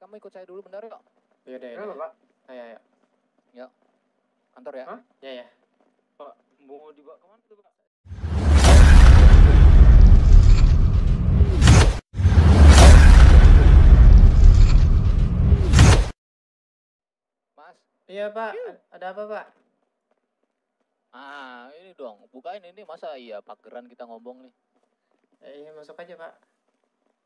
kamu ikut saya dulu bentar yuk. Yaudah, Kenapa, Pak? Ayo, ayo. Yuk. Kantor ya? Hah? Ya, ya. Pak, mau dibawa kemana tuh, Pak? Mas. Iya, Pak. Ada apa, Pak? Ini dong. Bukain ini, masa iya pageran kita ngomong nih. Iya, masuk aja, Pak.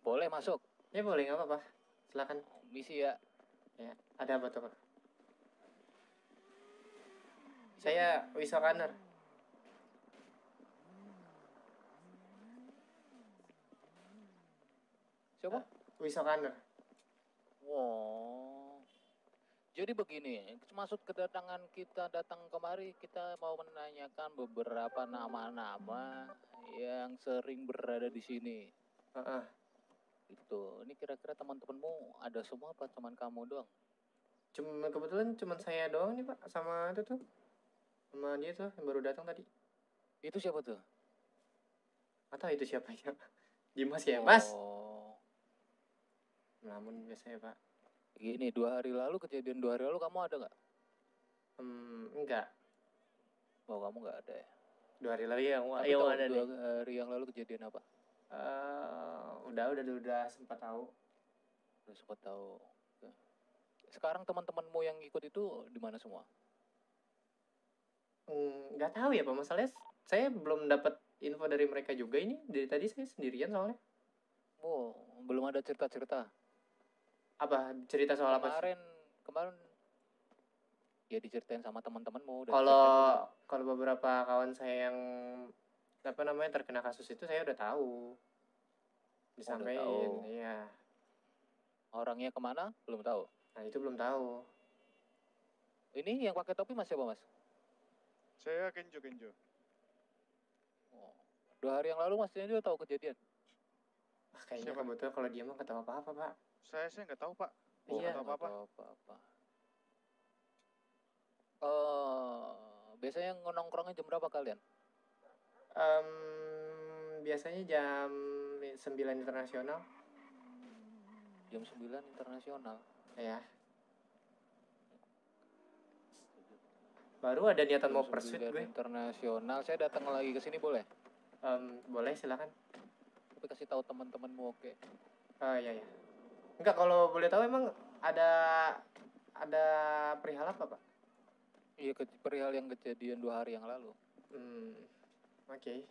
Boleh masuk. Ya, boleh, nggak apa-apa. Silakan. Misi ya. Ya, ada apa tuh, Pak? Saya Wisokaner. Siapa? Wisokaner. Wow. Jadi begini, maksud kedatangan kita datang kemari, kita mau menanyakan beberapa nama-nama yang sering berada di sini. Heeh. Itu. Ini kira-kira teman-temanmu ada semua apa cuman kamu doang? Kebetulan cuman saya doang nih, Pak, sama itu tuh. Sama dia tuh yang baru datang tadi. Itu siapa tuh? Atau itu siapa ya? Dimas ya, Mas? Oh. Namun biasanya, Pak. Gini, 2 hari lalu, kejadian 2 hari lalu kamu ada nggak? Enggak. Oh, kamu nggak ada ya? 2 hari lalu yang Tapi yang tahu ada 2 nih. hari yang lalu kejadian apa? Udah sempat tahu. Udah sempat tahu. Oke. Sekarang teman-temanmu yang ikut itu di mana semua? Nggak tahu ya, Pak. Masalahnya saya belum dapat info dari mereka juga ini. Dari tadi saya sendirian soalnya. Oh, belum ada cerita-cerita. Apa cerita soal apa? Kemarin ya diceritain sama teman-temanmu. Kalau beberapa kawan saya yang apa namanya terkena kasus itu saya udah tahu. Disampaikan, tahu. iya. Orangnya kemana? Belum tahu. Nah, itu belum tahu. Ini yang pakai topi Mas siapa, Mas? Saya Kenjo. Oh. 2 hari yang lalu Mas dia tahu kejadian. Kayaknya Siapa? kebetulan kalau dia mah nggak tahu apa-apa, Pak. Saya nggak tahu, Pak. Oh, Iya. nggak tahu apa-apa. Biasanya nongkrongnya jam berapa kalian? Biasanya jam 9 internasional. Jam 9 internasional. Ya. Baru ada niatan mau pursuit gue. Internasional. Saya datang lagi ke sini boleh? Boleh, silakan. Tapi kasih tahu teman-temanmu, oke. Iya. Enggak, kalau boleh tahu emang ada perihal apa, Pak? Iya, perihal yang kejadian 2 hari yang lalu. Oke.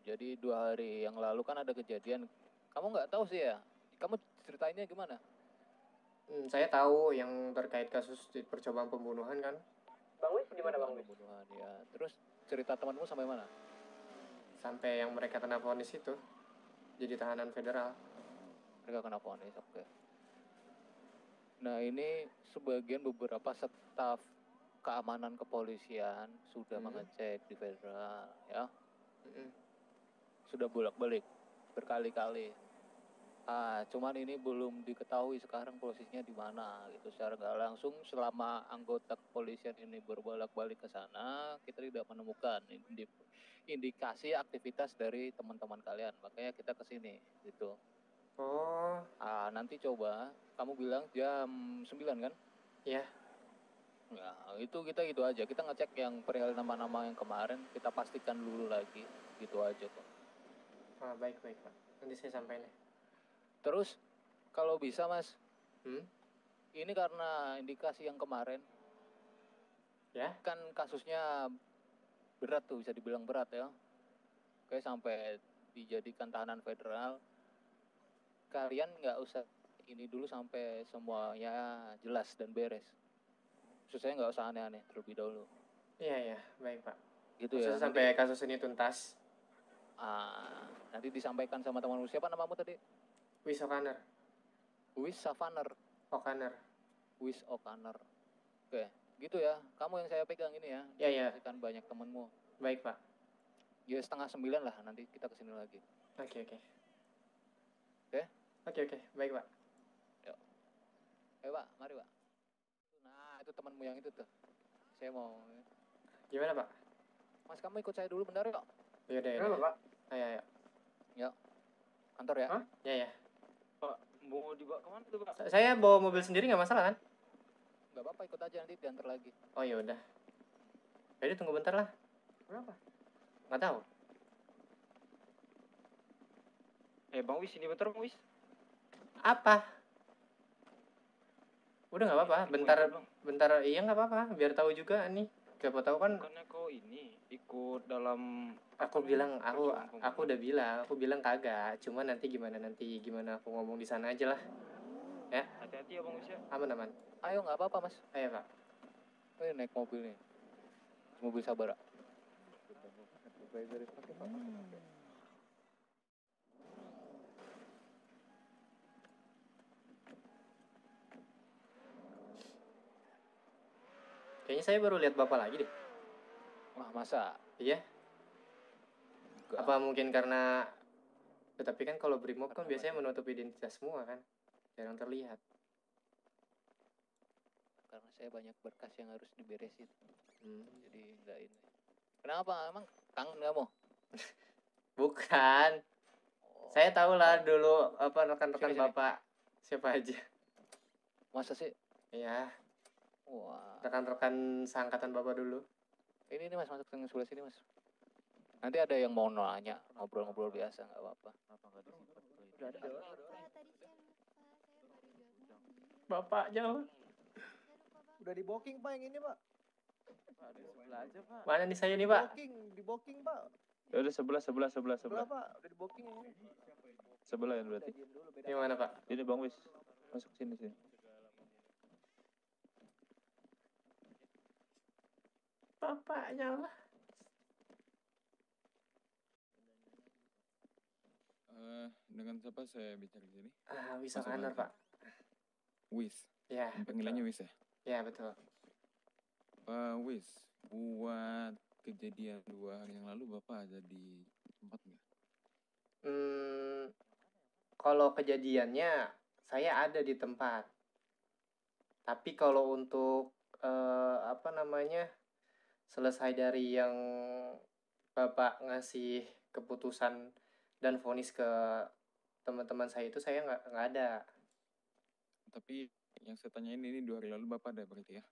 Jadi 2 hari yang lalu kan ada kejadian. Kamu nggak tahu sih ya? Kamu ceritainnya gimana? Saya tahu yang terkait kasus percobaan pembunuhan kan. Bang Wis di mana, Bang Wis? Pembunuhan ya. Terus cerita temanmu sampai mana? Sampai yang mereka kena vonis itu jadi tahanan federal. Mereka kena vonis, oke. Nah, ini sebagian beberapa staf keamanan kepolisian sudah mengecek di federal ya. Sudah bolak-balik berkali-kali. Cuman ini belum diketahui sekarang posisinya di mana gitu. Secara nggak langsung selama anggota kepolisian ini berbolak-balik ke sana, kita tidak menemukan indikasi aktivitas dari teman-teman kalian. Makanya kita ke sini gitu. Oh. Nanti coba kamu bilang jam 9 kan? Iya. Ya, itu kita gitu aja. Kita ngecek yang perihal nama-nama yang kemarin, kita pastikan dulu lagi. Gitu aja kok. Baik, Pak. Nanti saya sampaikan. Terus kalau bisa, Mas. Ini Ini karena indikasi yang kemarin. Ya. Kan kasusnya berat tuh, bisa dibilang berat ya. Kayak sampai dijadikan tahanan federal. Kalian nggak usah ini dulu sampai semuanya jelas dan beres. Saya nggak usah aneh-aneh terlebih dahulu. Iya, baik, Pak. Gitu ya. Sampai kasus ini tuntas. Nanti disampaikan sama temanmu. Siapa namamu tadi? Wisokaner. Okaner. Wis Okaner. Oke, gitu ya. Kamu yang saya pegang ini ya. Iya. Kasihkan banyak temanmu. Baik, Pak. Ya 8:30 lah, nanti kita kesini lagi. Oke. Oke? Oke. Baik, Pak. Yuk. Pak, mari, Pak. Nah, itu temanmu yang itu tuh. Saya mau... Gimana, Pak? Mas, kamu ikut saya dulu bentar yuk. Yaudah. Kenapa, Pak? Ayo. Yuk. Kantor ya? Hah? Iya. Pak, Mau dibawa kemana tuh Pak? Saya bawa mobil sendiri nggak masalah kan? Nggak apa-apa, ikut aja nanti diantar lagi. Oh ya udah. Jadi tunggu bentar lah. Berapa? Nggak tahu. Bang Wis, ini bentar Bang Wis. Apa? Udah nggak apa-apa. Info Bentar, aja, Bang. bentar. Iya nggak apa-apa. Biar tahu juga nih. Siapa tahu kan. Bukannya kau ini ikut dalam Aku apa bilang, namanya, aku perjuangan pemuda. udah bilang kagak. Cuma nanti gimana aku ngomong di sana aja lah. Hati-hati ya Bang Wis ya. Aman. Ayo, nggak apa-apa mas. Ayo pak. Naik mobil nih. Mobil Sabara. Kayaknya saya baru lihat bapak lagi deh. Wah masa? Iya. Enggak. Apa mungkin karena. Tetapi kan kalau brimob kan biasanya menutup identitas semua kan. Jarang terlihat. Karena saya banyak berkas yang harus diberesin. Hmm. Jadi nggak ini. Kenapa? Emang kangen kamu? Bukan. Oh, Saya tahu lah dulu apa rekan-rekan Sini. bapak siapa aja. masa sih? Iya. Wah. Rekan-rekan seangkatan bapak dulu. Ini mas masuk tengah sebelah sini mas. Nanti ada yang mau nanya, ngobrol-ngobrol biasa nggak apa-apa. Udah ada. Bapak jauh. Udah di booking Pak yang ini Pak. Pak, di sebelah aja Pak. Mana nih saya nih pak? Di booking Pak. Ya udah sebelah. Sebelah Pak, udah di booking yang ini. Sebelah ya berarti. Diam dulu beda. Yang mana pak? Ini Bang Wis. Masuk sini. Bapaknya lah. Dengan siapa saya bicara di sini? Bisa Masuk Anwar aja. pak. Wis. Ya. Panggilannya Wis ya? Ya betul. Wis, buat kejadian 2 hari yang lalu Bapak ada di tempat nggak? Kalau kejadiannya saya ada di tempat. Tapi kalau untuk selesai dari yang Bapak ngasih keputusan dan vonis ke teman-teman saya itu saya nggak ada. Tapi yang saya tanyain ini 2 hari lalu Bapak ada berarti ya?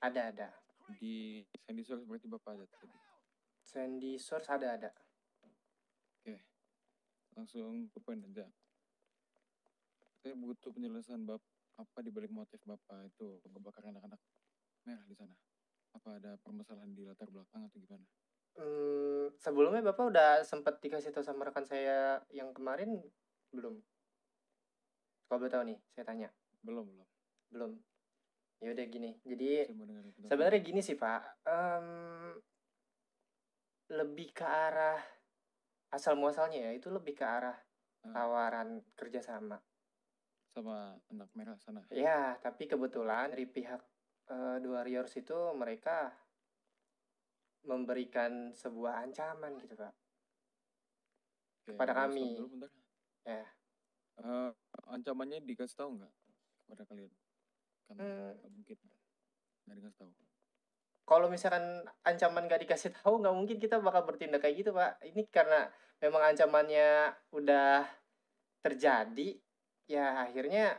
Ada. Di Sandy Source berarti Bapak ada tadi? Sandy Source ada. Oke, langsung ke poin aja. Saya butuh penjelasan apa dibalik motif Bapak itu ngebakar anak-anak merah di sana. Apa ada permasalahan di latar belakang atau gimana? Sebelumnya Bapak udah sempat dikasih tahu sama rekan saya yang kemarin belum? Kalau boleh tahu nih, saya tanya. Belum. Ya udah gini. Jadi Saya mau dengar itu. sebenarnya gini sih Pak. Lebih ke arah asal muasalnya ya, itu lebih ke arah tawaran kerjasama sama anak merah sana. ya. Tapi kebetulan dari pihak The Warriors itu mereka memberikan sebuah ancaman gitu Pak. Oke, kepada stop kami. dulu bentar. Ya. Ancamannya dikasih tahu nggak kepada kalian? Kan nggak mungkin nggak dikasih tahu. Kalau misalkan ancaman nggak dikasih tahu, nggak mungkin kita bakal bertindak kayak gitu Pak. Ini karena memang ancamannya udah terjadi, ya akhirnya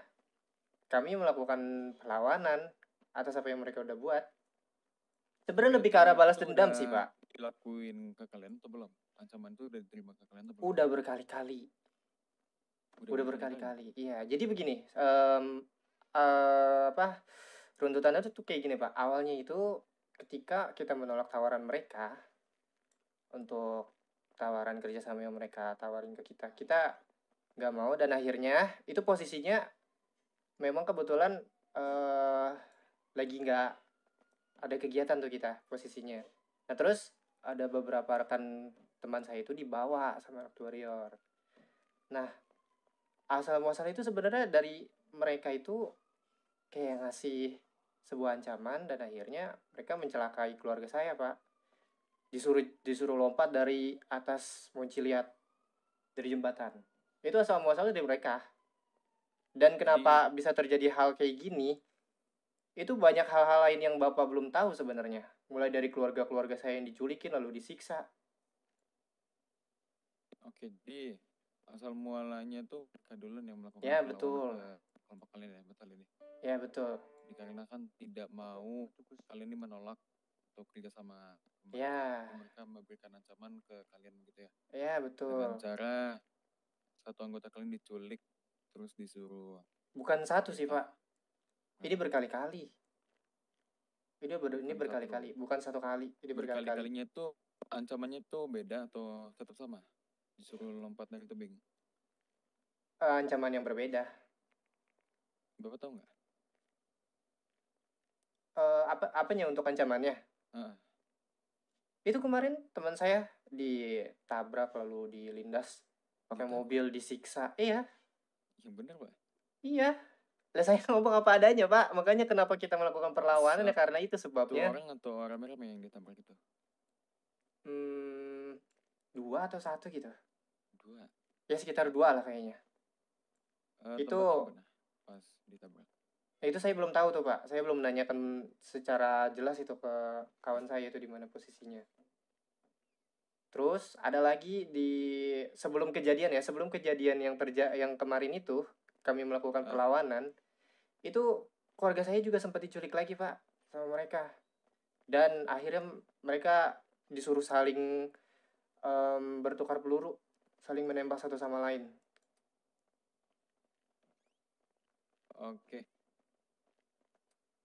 kami melakukan perlawanan atas apa yang mereka udah buat. Sebenarnya lebih ke arah balas Itu dendam udah sih Pak. Dilakuin ke kalian atau belum? Ancaman itu udah diterima ke kalian atau belum? Udah berkali-kali. Udah berkali-kali. Iya, jadi begini, runtutannya tuh kayak gini Pak. Awalnya itu ketika kita menolak tawaran mereka untuk tawaran kerjasama yang mereka tawarin ke kita nggak mau, dan akhirnya itu posisinya memang kebetulan lagi nggak ada kegiatan tuh kita posisinya. Nah terus ada beberapa rekan teman saya itu dibawa sama anak warrior. Nah asal muasal itu sebenarnya dari mereka itu kayak ngasih sebuah ancaman, dan akhirnya mereka mencelakai keluarga saya Pak. Disuruh lompat dari atas Monciliat, dari jembatan. Itu asal muasalnya dari mereka. Dan kenapa bisa terjadi hal kayak gini, itu banyak hal-hal lain yang Bapak belum tahu sebenarnya. Mulai dari keluarga-keluarga saya yang diculikin lalu disiksa. Oke, jadi asal mualanya tuh mereka duluan yang melakukan Ya, perlawanan betul. ke kelompok kalian ya, betul ini. Ya, betul. Dikarenakan tidak mau kalian ini menolak untuk kerja sama mereka. Ya, Jadi mereka memberikan ancaman ke kalian gitu ya. ya, Dengan betul. cara satu anggota kalian diculik terus disuruh Bukan satu sih, cerita. Pak. Ini berkali-kali. Ini Bukan satu. berkali-kali, bukan satu kali. Ini berkali-kali. Berkali-kalinya itu ancamannya tuh beda atau tetap sama? Disuruh lompat dari tebing. Ancaman yang berbeda. Bapak tahu nggak? Apanya untuk ancamannya? Ah, Itu kemarin teman saya ditabrak lalu dilindas pakai Ditabrak? mobil, disiksa. Iya, yang benar Pak. iya. Lah saya ngomong apa adanya, Pak. Makanya kenapa kita melakukan perlawanan ya karena itu Satu sebabnya. orang atau rame-rame yang ditabrak itu? 2 atau 1 gitu. 2. Ya sekitar 2 lah kayaknya. Itu Tempatnya mana pas ditabrak? itu saya belum tahu tuh, Pak. Saya belum menanyakan secara jelas itu ke kawan saya itu di mana posisinya. Terus ada lagi sebelum kejadian yang kemarin itu kami melakukan perlawanan, itu keluarga saya juga sempat diculik lagi, Pak, sama mereka. Dan akhirnya mereka disuruh saling bertukar peluru, saling menembak satu sama lain. Oke.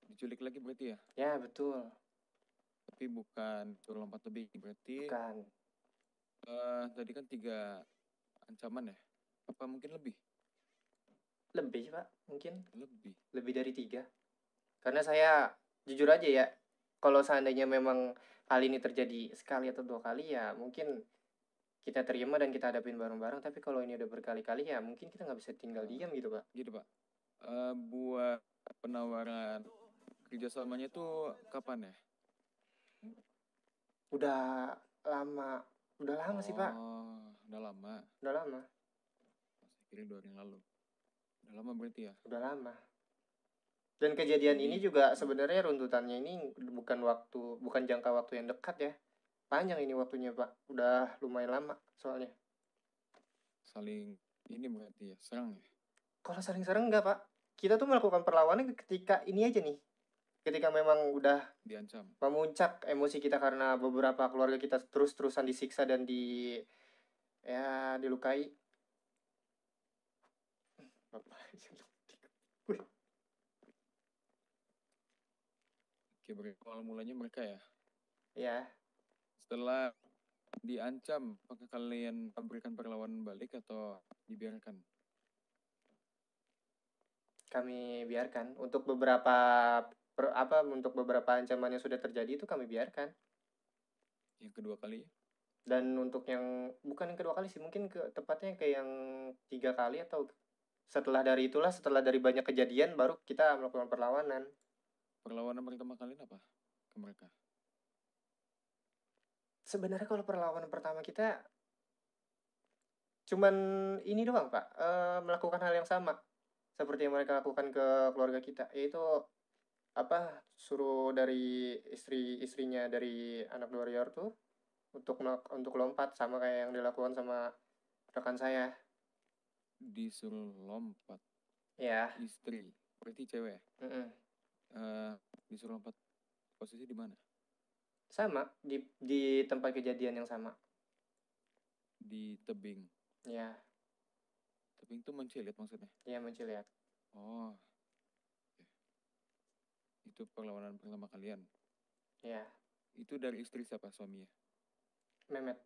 Diculik lagi berarti ya? Ya, betul. Tapi bukan suruh lompat tebing berarti. Bukan. Tadi kan 3 ancaman ya? Apa mungkin lebih? Lebih, Pak, mungkin. Lebih dari 3. Karena saya jujur aja ya, kalau seandainya memang hal ini terjadi sekali atau 2 kali ya mungkin kita terima dan kita hadapin bareng-bareng. Tapi kalau ini udah berkali-kali ya mungkin kita nggak bisa tinggal diam gitu, Pak. Gitu Pak. Buat penawaran kerjasamanya tuh kapan ya? Udah lama sih, Pak. Udah lama. Saya kira 2 hari yang lalu. Udah lama berarti ya? Udah lama. Dan kejadian ini juga sebenarnya runtutannya ini bukan jangka waktu yang dekat ya. Panjang ini waktunya, Pak. Udah lumayan lama soalnya. Saling ini berarti ya, serang ya? Kalau saling serang enggak, Pak. Kita tuh melakukan perlawanan ketika ini aja nih. Ketika memang udah diancam, memuncak emosi kita karena beberapa keluarga kita terus-terusan disiksa dan dilukai. Oke, berarti awal mulanya mereka ya? Ya. Setelah diancam, apakah kalian berikan perlawanan balik atau dibiarkan? Kami biarkan. Untuk beberapa ancaman yang sudah terjadi itu kami biarkan. Yang kedua kali? Dan untuk yang bukan yang kedua kali sih, mungkin tepatnya kayak yang 3 kali atau setelah dari banyak kejadian baru kita melakukan perlawanan. Perlawanan pertama kalian apa ke mereka? Sebenarnya kalau perlawanan pertama kita cuman ini doang, Pak. Melakukan hal yang sama seperti yang mereka lakukan ke keluarga kita, yaitu suruh dari istrinya dari anak warrior tuh untuk lompat sama kayak yang dilakukan sama rekan saya. Disuruh lompat? Ya. Istri, berarti cewek? Disuruh lompat posisi di mana? Sama, di tempat kejadian yang sama. Di tebing? Ya. Tebing itu menciliat maksudnya? Iya, menciliat. Oh. Itu perlawanan pertama kalian? Ya. Itu dari istri siapa suaminya? Memet.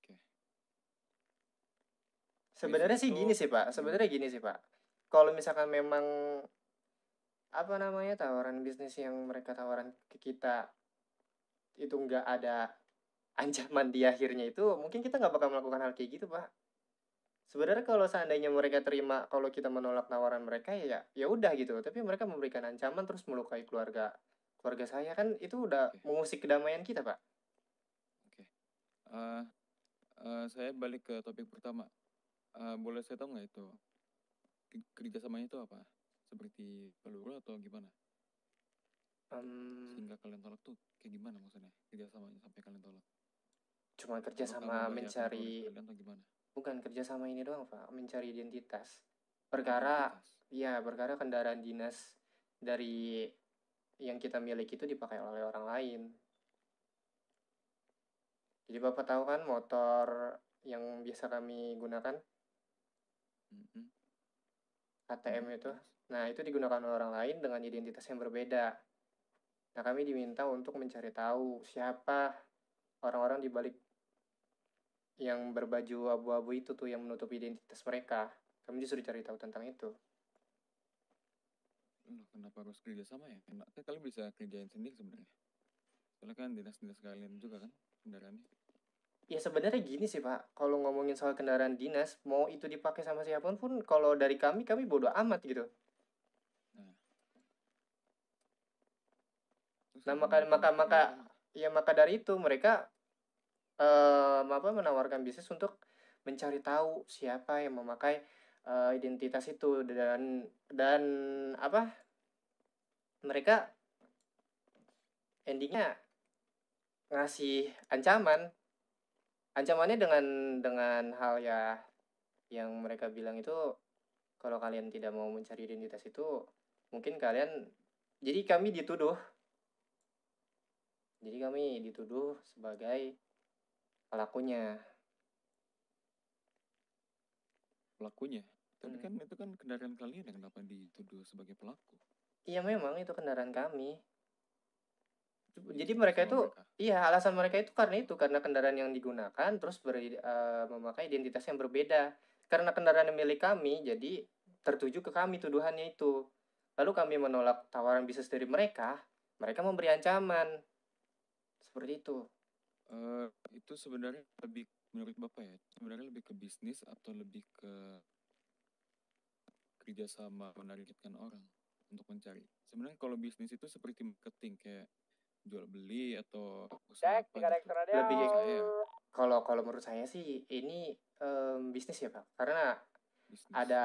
Oke. Sebenarnya sih gini sih, Pak. Kalau misalkan memang tawaran bisnis yang mereka tawaran ke kita itu nggak ada ancaman di akhirnya, itu mungkin kita nggak bakal melakukan hal kayak gitu, Pak. Sebenarnya kalau seandainya mereka terima kalau kita menolak tawaran mereka ya udah gitu. Tapi mereka memberikan ancaman terus melukai keluarga saya, kan itu udah mengusik kedamaian kita, Pak. Oke. Saya balik ke topik pertama. Boleh saya tahu nggak itu kerjasamanya itu apa? Seperti peluru atau gimana? Sehingga kalian tolak tuh kayak gimana maksudnya kerjasamanya sampai kalian tolak? Cuma kerja Apakah sama membahayakan keluarga mencari, kalian atau gimana? bukan kerja sama ini doang Pak, mencari identitas. Perkara, Identitas. ya perkara kendaraan dinas dari yang kita miliki itu dipakai oleh orang lain. Jadi Bapak tahu kan motor yang biasa kami gunakan, Mhm. ATM itu. Terus? Nah, itu digunakan oleh orang lain dengan identitas yang berbeda. Nah, kami diminta untuk mencari tahu siapa orang-orang di balik yang berbaju abu-abu itu tuh yang menutupi identitas mereka. Kami disuruh cari tahu tentang itu. Loh, kenapa harus kerja sama ya? Kan kalian bisa kerjain sendiri sebenarnya. Soalnya kan dinas-dinas kalian juga kan kendaraannya. Ya sebenarnya gini sih Pak, kalau ngomongin soal kendaraan dinas, mau itu dipakai sama siapapun pun, kalau dari kami bodo amat gitu. Nah. Terus Nah, apa mereka maka dari itu mereka menawarkan bisnis untuk mencari tahu siapa yang memakai identitas itu, dan apa, mereka endingnya ngasih ancamannya dengan hal ya yang mereka bilang itu, kalau kalian tidak mau mencari identitas itu mungkin kalian, jadi kami dituduh sebagai pelakunya. pelakunya? Tapi kan itu kan kendaraan kalian, yang kenapa dituduh sebagai pelaku? Iya memang itu kendaraan kami. Jadi Dituduh mereka sama itu, mereka. iya alasan mereka itu karena kendaraan yang digunakan terus memakai identitas yang berbeda. Karena kendaraan yang milik kami, jadi tertuju ke kami tuduhannya itu. Lalu kami menolak tawaran bisnis dari mereka memberi ancaman. Seperti itu. Itu sebenarnya lebih, menurut Bapak ya, sebenarnya lebih ke bisnis atau lebih ke kerjasama menargetkan orang untuk mencari? Sebenarnya kalau bisnis itu seperti marketing, kayak jual beli atau usaha apa gitu. Lebih kalau menurut saya sih ini bisnis ya Pak. Karena Bisnis. ada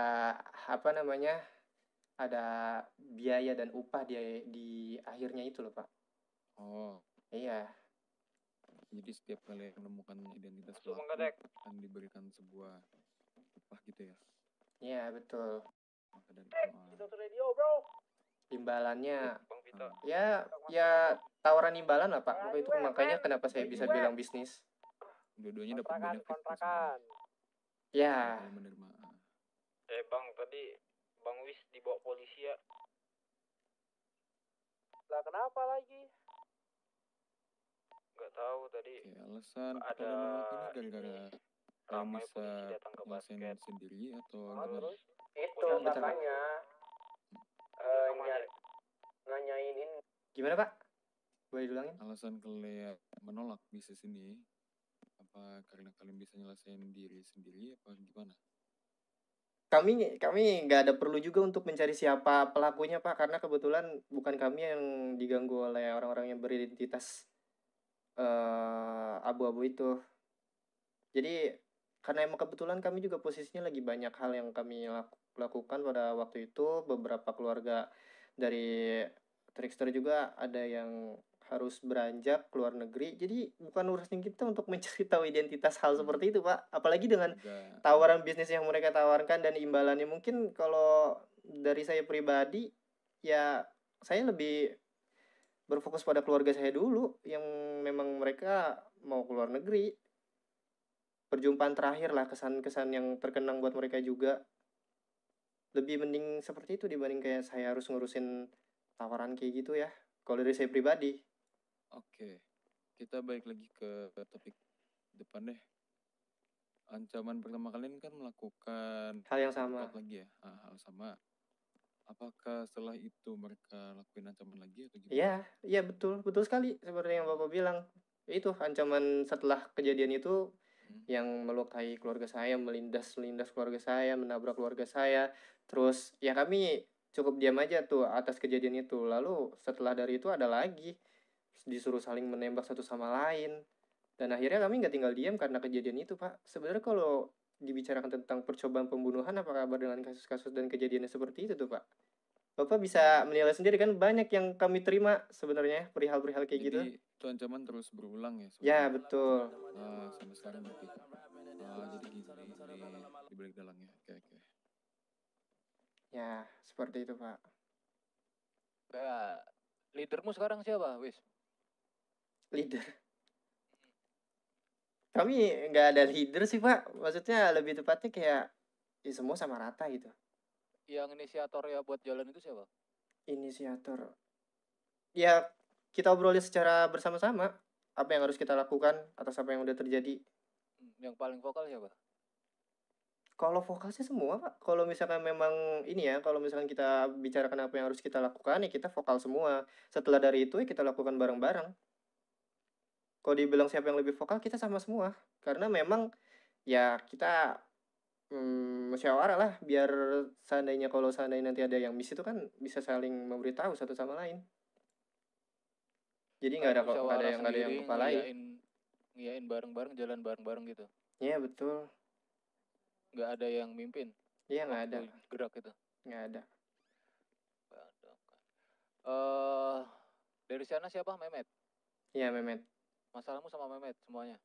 apa namanya? Ada biaya dan upah di akhirnya itu loh Pak. Oh, Iya. jadi setiap kali menemukan identitas pelaku akan diberikan sebuah upah gitu ya? Iya betul. Maka dari itu, Imbalannya ya tawaran imbalan lah Pak. Itu makanya kenapa saya bisa bilang bisnis. dua-duanya dapat benefit tuh sebenarnya. Ya. Kalau menerima. Bang, tadi Bang Wis dibawa polisi ya. Lah kenapa lagi? Nggak tahu tadi. Kayak alasan Ada kalian menolak ini gara-gara kalian ramai bisa polisi datang ke ngerasain basket. sendiri atau Oh, gimana? terus? Itu makanya nanyain ini. Gimana Pak? Boleh diulangin? Alasan kalian menolak bisnis ini apa karena kalian bisa nyelesain diri sendiri apa gimana? Kami nggak ada perlu juga untuk mencari siapa pelakunya Pak, karena kebetulan bukan kami yang diganggu oleh orang-orang yang beridentitas abu-abu itu. Jadi karena emang kebetulan kami juga posisinya lagi banyak hal yang kami lakukan pada waktu itu. Beberapa keluarga dari Trickster juga ada yang harus beranjak ke luar negeri. Jadi bukan urusan kita untuk mencari tahu identitas hal seperti itu Pak. Apalagi dengan tawaran bisnis yang mereka tawarkan dan imbalannya. Mungkin kalau dari saya pribadi ya saya lebih berfokus pada keluarga saya dulu yang memang mereka mau ke luar negeri. Perjumpaan terakhir lah, kesan-kesan yang terkenang buat mereka juga. Lebih mending seperti itu dibanding kayak saya harus ngurusin tawaran kayak gitu ya, kalau dari saya pribadi. Oke, kita balik lagi ke topik depan deh. Ancaman pertama kalian kan melakukan hal yang sama lagi ya, hal sama. Apakah setelah itu mereka lakuin ancaman lagi atau gimana? Iya betul sekali seperti yang Bapak bilang. Itu ancaman setelah kejadian itu yang melukai keluarga saya, melindas keluarga saya, menabrak keluarga saya. Terus ya kami cukup diam aja tuh atas kejadian itu. Lalu setelah dari itu ada lagi disuruh saling menembak satu sama lain. Dan akhirnya kami nggak tinggal diam karena kejadian itu Pak. Sebenarnya kalau dibicarakan tentang percobaan pembunuhan, apa kabar dengan kasus-kasus dan kejadiannya seperti itu tuh Pak? Bapak bisa menilai sendiri kan banyak yang kami terima sebenarnya perihal-perihal kayak gitu. Jadi itu ancaman terus berulang ya Ya, sebenarnya. betul. Sampai sekarang berarti. Jadi gini di balik dalangnya. Oke. Ya, seperti itu, Pak. Ya, leadermu sekarang siapa, Wis? Leader. Kami nggak ada leader sih, Pak. Maksudnya lebih tepatnya kayak ya semua sama rata gitu. Yang inisiator ya buat jalan itu siapa? Inisiator. Ya, kita obrolin secara bersama-sama apa yang harus kita lakukan atas apa yang udah terjadi. Yang paling vokal siapa? Kalau vokal sih semua, Pak. Kalau misalkan memang ini ya, kalau misalkan kita bicarakan apa yang harus kita lakukan, ya kita vokal semua. Setelah dari itu ya kita lakukan bareng-bareng. Kalau dibilang siapa yang lebih vokal, kita sama semua. Karena memang ya kita musyawarah lah, biar seandainya kalau seandainya nanti ada yang miss itu kan bisa saling memberitahu satu sama lain. Jadi nggak ada yang kepalain. Ngiyain bareng-bareng, jalan bareng-bareng gitu. Iya betul. Nggak ada yang mimpin. Iya nggak ada. Gerak itu. Nggak ada. Dari sana siapa? Mehmet. Iya Mehmet. Masalahmu sama Mehmet semuanya.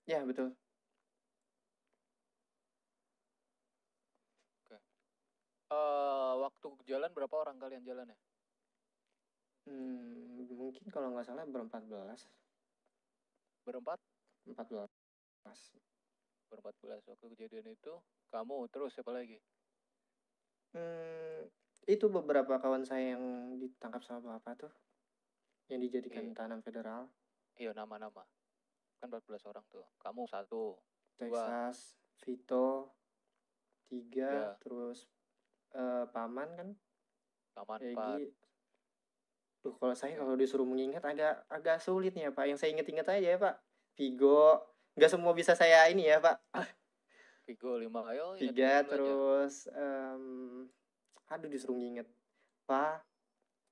Iya betul. Oke. Waktu jalan berapa orang kalian jalan ya? Mungkin kalau nggak salah berempat belas. Berempat? 14. Berempat belas. Waktu kejadian itu kamu terus siapa lagi? Itu beberapa kawan saya yang ditangkap sama bapak tuh, yang dijadikan tahanan federal. Iya, nama-nama. Kan 14 orang tuh. Kamu 1, Texas, Vito, 3, terus Paman kan? Paman Egi. Kalau saya kalau disuruh mengingat agak sulit nih ya Pak. Yang saya inget-inget aja ya Pak. Vigo. Nggak semua bisa saya ini ya Pak. Vigo 5, ayo. 3, terus aduh disuruh nginget. Pak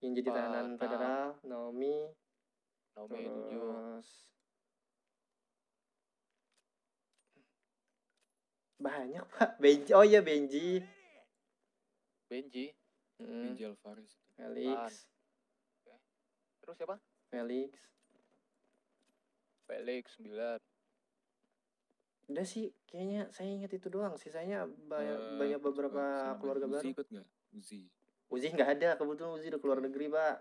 yang jadi tahanan federal, Naomi 7. Banyak Pak. Benji. Oh iya Benji. Benji Alvarez. Felix. Terus siapa? Felix 9. Udah sih, kayaknya saya ingat itu doang. Sisanya banyak beberapa keluarga Uzi baru. Ikut nggak? Uzi nggak ada, kebetulan Uzi udah keluar negeri Pak.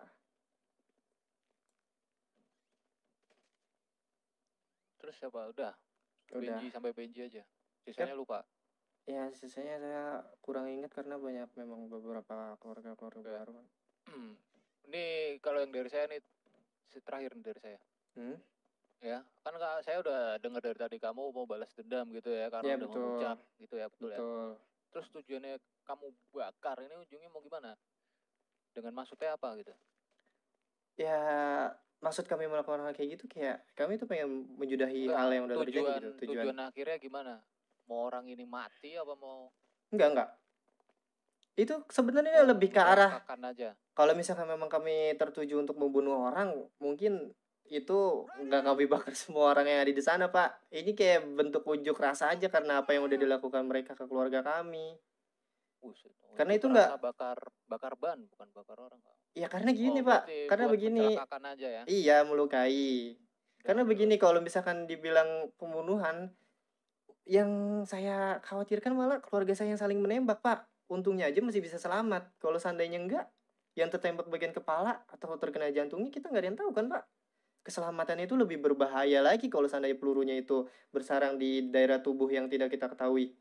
Terus siapa? Udah. Benji sampai Benji aja. Sisanya lupa. Ya sisanya saya kurang ingat karena banyak memang beberapa keluarga baru. Ini kalau yang dari saya nih terakhir dari saya. Ya, kan saya udah dengar dari tadi kamu mau balas dendam gitu ya karena udah memuncak gitu ya, betul ya. Terus tujuannya kamu bakar ini ujungnya mau gimana? Dengan maksudnya apa gitu? Ya maksud kami melakukan hal kayak gitu kayak kami tuh pengen menjudahi hal yang udah terjadi gitu. Tujuan akhirnya gimana? Mau orang ini mati apa mau? Enggak. Itu sebenarnya lebih ke arah kalau misalkan memang kami tertuju untuk membunuh orang, mungkin itu nggak kami bakar semua orang yang ada di sana Pak. Ini kayak bentuk unjuk rasa aja karena apa yang udah dilakukan mereka ke keluarga kami. Karena itu nggak bakar ban, bukan bakar orang. Ya karena gini Pak, karena begini. Aja ya? Iya melukai. Karena begini, kalau misalkan dibilang pembunuhan, yang saya khawatirkan malah keluarga saya yang saling menembak Pak. Untungnya aja masih bisa selamat. Kalau seandainya enggak, yang tertembak bagian kepala atau terkena jantungnya kita nggak ada yang tahu kan Pak. Keselamatan itu lebih berbahaya lagi kalau seandainya pelurunya itu bersarang di daerah tubuh yang tidak kita ketahui.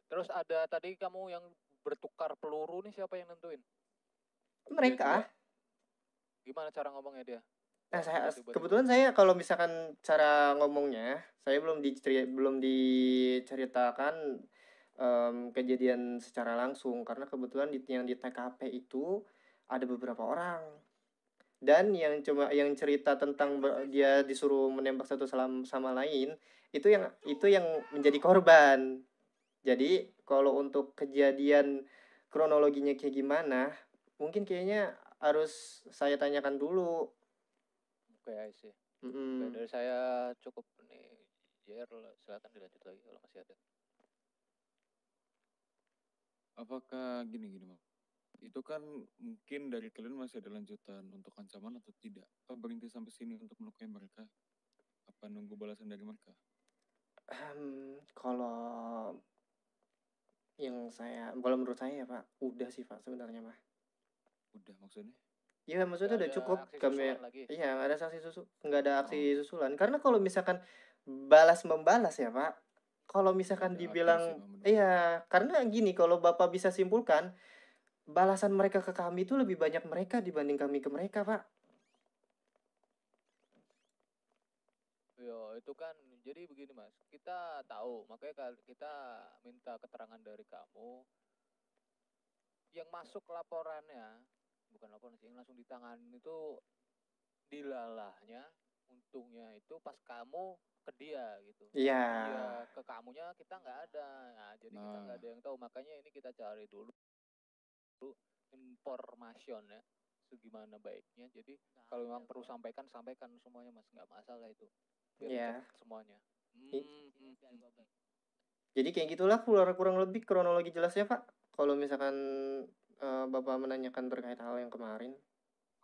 Terus ada tadi kamu yang bertukar peluru nih, siapa yang nentuin? Mereka. Gimana cara ngomongnya dia? Nah, kebetulan saya kalau misalkan cara ngomongnya, saya belum diceritakan kejadian secara langsung karena kebetulan yang di TKP itu ada beberapa orang. Dan yang cerita tentang dia disuruh menembak satu sama lain, itu yang menjadi korban. Jadi, kalau untuk kejadian kronologinya kayak gimana, mungkin kayaknya harus saya tanyakan dulu. Oke, sih. Dari saya cukup nih. JR, silakan dilanjut lagi kalau masih ada. apakah gini Bang? Itu kan mungkin dari kalian masih ada lanjutan untuk ancaman atau tidak? Apa berhenti sampai sini untuk melukai mereka? Apa nunggu balasan dari mereka? Kalau menurut saya ya Pak, udah sih Pak sebenarnya mah. Udah maksudnya? Iya maksudnya Nggak udah ada cukup aksi kami. susulan lagi. Iya nggak ada aksi Oh. susulan. Karena kalau misalkan balas membalas ya Pak, kalau misalkan Nggak ada arti dibilang sih, Bang, menurut iya karena gini kalau Bapak bisa simpulkan balasan mereka ke kami itu lebih banyak mereka dibanding kami ke mereka Pak. Yo, itu kan jadi begini Mas, kita tahu makanya kita minta keterangan dari kamu yang masuk laporannya, bukan laporan sih, yang langsung ditangani itu dilalahnya, untungnya itu pas kamu ke dia gitu. Iya. Dia ke kamunya kita nggak ada, nah, jadi kita nggak ada yang tahu, makanya ini kita cari dulu information ya, segimana baiknya. Jadi kalau memang perlu sampaikan semuanya Mas, nggak masalah itu. Biar Iya. cepet semuanya. Jadi kayak gitulah kurang lebih kronologi jelasnya Pak. Kalau misalkan Bapak menanyakan terkait hal yang kemarin.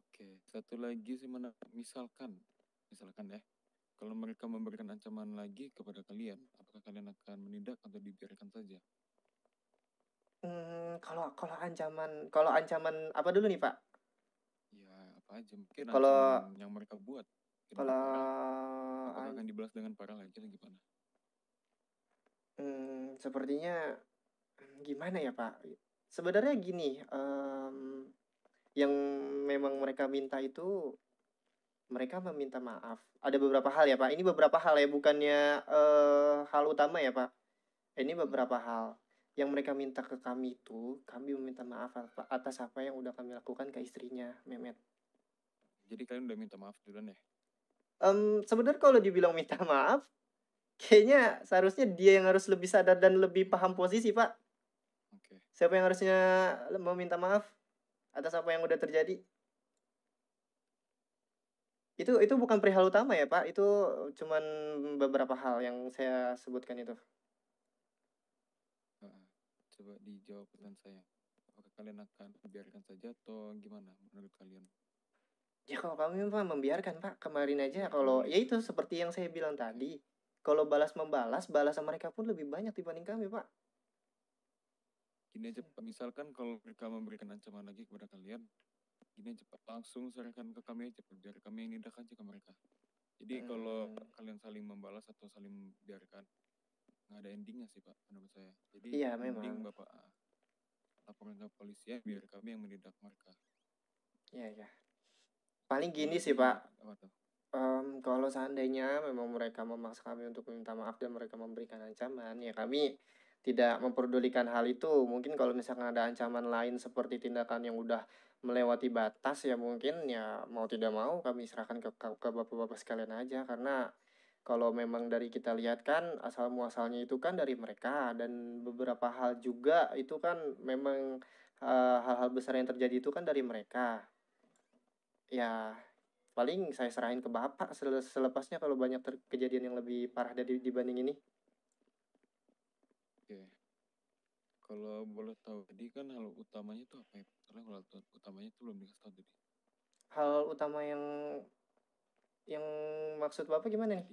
Oke, satu lagi sih misalkan ya, kalau mereka memberikan ancaman lagi kepada kalian, apakah kalian akan menindak atau dibiarkan saja? Kalau ancaman apa dulu nih Pak? Ya apa aja, mungkin Kalau ancaman yang mereka buat. kalau Apakah akan dibalas dengan parah lagi atau gimana? sepertinya gimana ya Pak? Sebenarnya gini, yang memang mereka minta itu mereka meminta maaf. Ada beberapa hal ya Pak. Ini beberapa hal ya, bukannya hal utama ya Pak. Ini beberapa hal yang mereka minta ke kami itu, kami meminta maaf atas apa yang udah kami lakukan ke istrinya, Mehmet. Jadi kalian udah minta maaf duluan ya? Sebenarnya kalau dibilang minta maaf, kayaknya seharusnya dia yang harus lebih sadar dan lebih paham posisi Pak. Oke. Siapa yang harusnya meminta maaf atas apa yang udah terjadi? Itu bukan perihal utama ya Pak, itu cuman beberapa hal yang saya sebutkan itu. Coba dijawab pertanyaan saya. Apakah kalian akan membiarkan saja atau gimana menurut kalian? Ya kalau kami Pak membiarkan Pak, kemarin aja kalau ya itu seperti yang saya bilang tadi, kalau balas membalas, balasan mereka pun lebih banyak dibanding kami Pak. Gini aja Pak, misalkan kalau mereka memberikan ancaman lagi kepada kalian, gini aja Pak, langsung serahkan ke kami aja Pak, biar kami yang nindak aja ke mereka. Jadi kalau kalian saling membalas atau saling biarkan, nggak ada endingnya sih Pak menurut saya. Jadi Iya, mending memang. Bapak laporan ke polisi biar kami yang menindak mereka. Iya. Paling Satu gini lagi, sih Pak, apa tuh? kalau seandainya memang mereka memaksa kami untuk meminta maaf dan mereka memberikan ancaman, ya kami tidak memperdulikan hal itu. Mungkin kalau misalkan ada ancaman lain seperti tindakan yang udah melewati batas, ya mungkin ya mau tidak mau kami serahkan ke bapak-bapak sekalian aja. Karena kalau memang dari kita lihat kan asal muasalnya itu kan dari mereka, dan beberapa hal juga itu kan memang hal-hal besar yang terjadi itu kan dari mereka. Ya paling saya serahin ke bapak selepasnya kalau banyak kejadian yang lebih parah dibanding ini. Oke. Kalau boleh tahu, tadi kan hal utamanya itu apa ya? Soalnya hal utamanya itu belum dikasih tahu tadi. Hal utama yang maksud bapak gimana nih?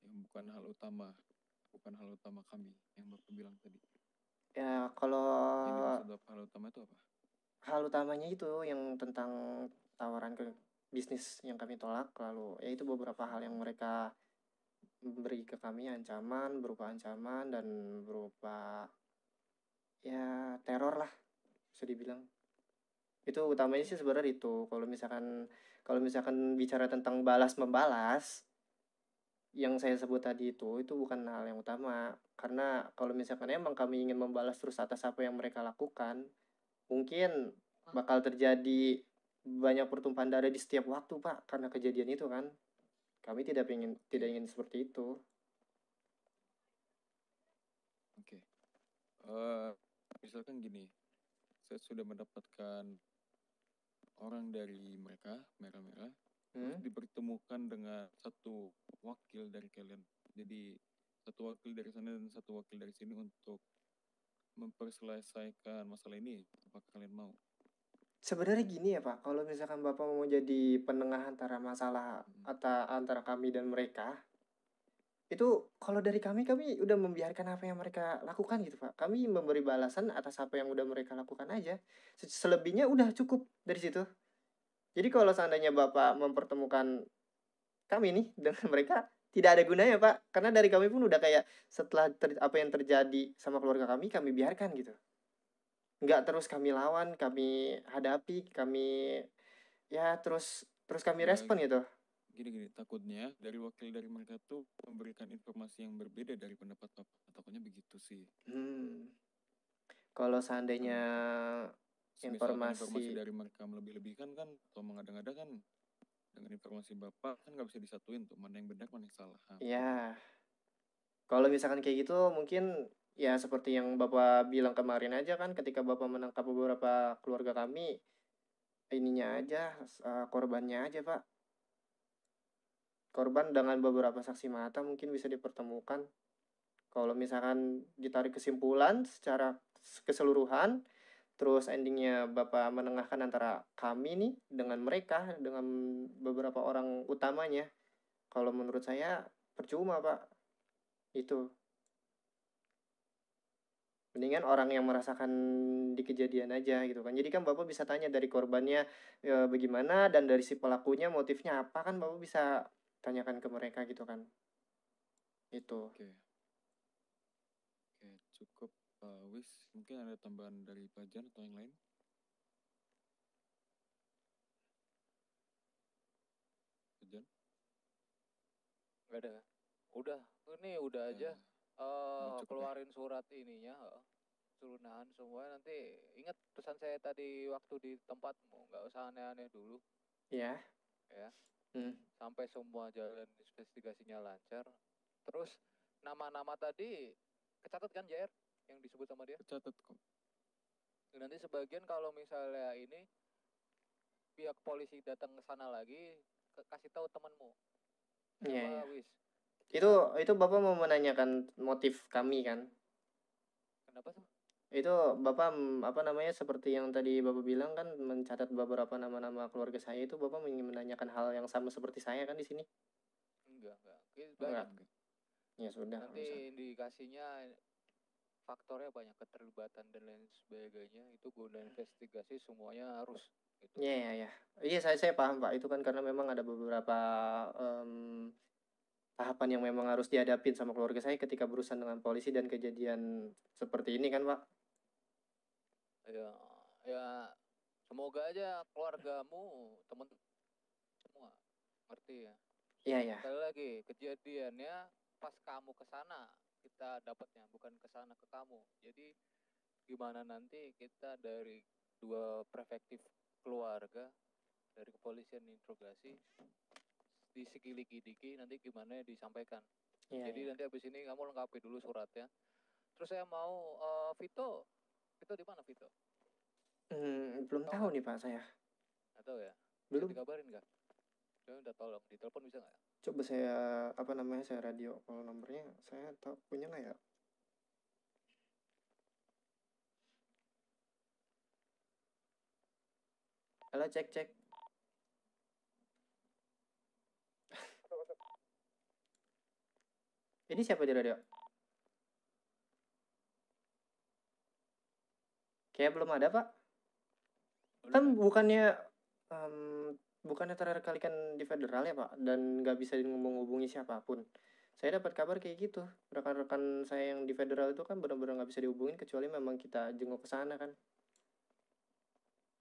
Yang bukan hal utama kami yang bapak bilang tadi. Ya kalau Yang dimaksud bapak hal utama itu apa? Hal utamanya itu yang tentang tawaran ke bisnis yang kami tolak, lalu ya itu beberapa hal yang mereka beri ke kami, berupa ancaman dan berupa ya teror lah bisa dibilang. Itu utamanya sih sebenarnya itu. Kalau misalkan bicara tentang balas membalas yang saya sebut tadi itu bukan hal yang utama, karena kalau misalkan emang kami ingin membalas terus atas apa yang mereka lakukan, mungkin bakal terjadi banyak pertumpahan darah di setiap waktu Pak, karena kejadian itu kan. Kami tidak ingin seperti itu. Oke. Misalkan gini, saya sudah mendapatkan orang dari mereka, merah-merah, terus dipertemukan dengan satu wakil dari kalian. Jadi satu wakil dari sana dan satu wakil dari sini untuk memperselesaikan masalah ini? Apakah kalian mau? Sebenarnya gini ya Pak, kalau misalkan Bapak mau jadi penengah antara masalah antara kami dan mereka, itu kalau dari kami udah membiarkan apa yang mereka lakukan gitu Pak. Kami memberi balasan atas apa yang udah mereka lakukan aja. Selebihnya udah cukup dari situ. Jadi kalau seandainya Bapak mempertemukan kami nih dengan mereka, tidak ada gunanya Pak. Karena dari kami pun udah kayak setelah apa yang terjadi sama keluarga kami biarkan gitu. Nggak terus kami lawan, kami hadapi, kami ya terus kami Ya, respon gitu. Gini, takutnya dari wakil dari mereka tuh memberikan informasi yang berbeda dari pendapat Bapak. Takutnya begitu sih. Kalau seandainya Misalkan informasi informasi dari mereka melebih-lebihkan kan, atau mengada-ngada kan, dengan informasi Bapak kan nggak bisa disatuin tuh, mana yang benar, mana yang salah. ya, kalau misalkan kayak gitu mungkin ya seperti yang Bapak bilang kemarin aja kan, ketika Bapak menangkap beberapa keluarga kami, ininya aja, korbannya aja Pak. Korban dengan beberapa saksi mata mungkin bisa dipertemukan. Kalau misalkan ditarik kesimpulan secara keseluruhan, terus endingnya Bapak menengahkan antara kami nih dengan mereka, dengan beberapa orang utamanya, kalau menurut saya percuma Pak. Itu mendingan orang yang merasakan di kejadian aja gitu kan. Jadi kan Bapak bisa tanya dari korbannya bagaimana, dan dari si pelakunya motifnya apa, kan Bapak bisa tanyakan ke mereka gitu kan. Itu. Oke, cukup. Wis, mungkin ada tambahan dari Pak Jan atau yang lain? Pak Jan? Nggak ada. Ini udah aja. Udah cukup ya? Keluarin surat ininya, suruh nahan semua. Nanti ingat pesan saya tadi waktu di tempatmu, nggak usah aneh-aneh dulu Ya. ya. Sampai semua jalan investigasinya lancar. Terus nama-nama tadi kecatat kan JR yang disebut sama dia? Kecatat kok. Nanti sebagian kalau misalnya ini pihak polisi datang ke sana lagi, kasih tahu temanmu. Iya. Wis. Itu Bapak mau menanyakan motif kami kan? Kenapa tuh? Itu Bapak apa namanya, seperti yang tadi Bapak bilang kan, mencatat beberapa nama-nama keluarga saya, itu Bapak ingin menanyakan hal yang sama seperti saya kan di sini? Enggak. Enggak. Banyak. Ya sudah. Nanti indikasinya faktornya banyak, keterlibatan dan lain sebagainya. Itu guna investigasi semuanya harus gitu. Iya. Iya, saya paham Pak. Itu kan karena memang ada beberapa tahapan yang memang harus dihadapin sama keluarga saya ketika berurusan dengan polisi dan kejadian seperti ini kan Pak. Ya semoga aja keluargamu, temen semua ngerti ya. Iya. Sekali lagi, kejadiannya pas kamu kesana kita dapatnya, bukan kesana ke kamu. Jadi gimana nanti kita dari dua perspektif keluarga, dari kepolisian interogasi, disikili-gidiki, nanti gimana disampaikan. Jadi nanti habis ini kamu lengkapi dulu suratnya. Terus saya mau Vito di mana Vito? Belum tahu nih Pak saya. Nggak tahu ya? Belum. Bisa dikabarin nggak? Saya minta tolong, ditelepon bisa nggak? Coba saya saya radio, kalau nomornya saya tahu, punya nggak ya? Halo, cek. Ini siapa di radio? Kayak belum ada Pak. Kan bukannya terkalikan di federal ya Pak, dan nggak bisa menghubungi siapapun. Saya dapat kabar kayak gitu, rekan-rekan saya yang di federal itu kan benar-benar nggak bisa dihubungin kecuali memang kita jenguk ke sana kan.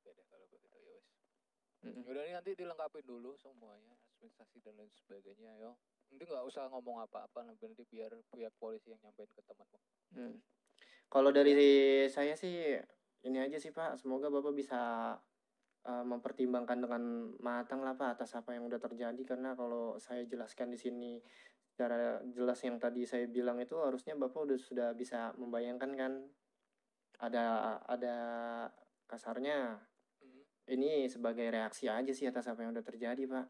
Beda kalau begitu ya wes. Udah ini nanti dilengkapi dulu semuanya, administrasi dan lain sebagainya yo. Nanti nggak usah ngomong apa-apa, nanti biar pihak polisi yang nyampein ke temanmu. Kalau dari saya sih ini aja sih Pak, semoga Bapak bisa mempertimbangkan dengan matang lah Pak atas apa yang udah terjadi, karena kalau saya jelaskan di sini secara jelas yang tadi saya bilang itu, harusnya Bapak sudah bisa membayangkan kan, ada kasarnya ini sebagai reaksi aja sih atas apa yang udah terjadi Pak.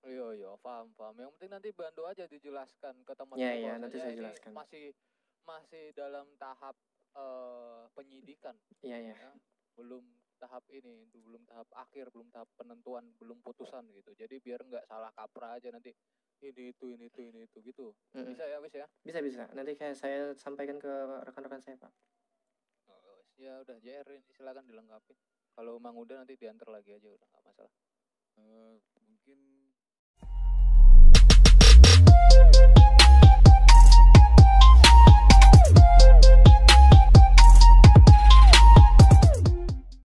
Iya, paham. Yang penting nanti bantu aja dijelaskan ke temanmu. Iya, nanti saya jelaskan. Masih dalam tahap penyidikan Iya, iya. ya, belum tahap ini, belum tahap akhir, belum tahap penentuan, belum putusan gitu. Jadi biar nggak salah kaprah aja nanti ini itu gitu. Mm-mm. Bisa ya, wis ya. Bisa. Nanti kayak saya sampaikan ke rekan-rekan saya, Pak. Oh, wis. Ya udah JR ini silakan dilengkapi. Kalau emang udah nanti diantar lagi aja udah nggak masalah. Mungkin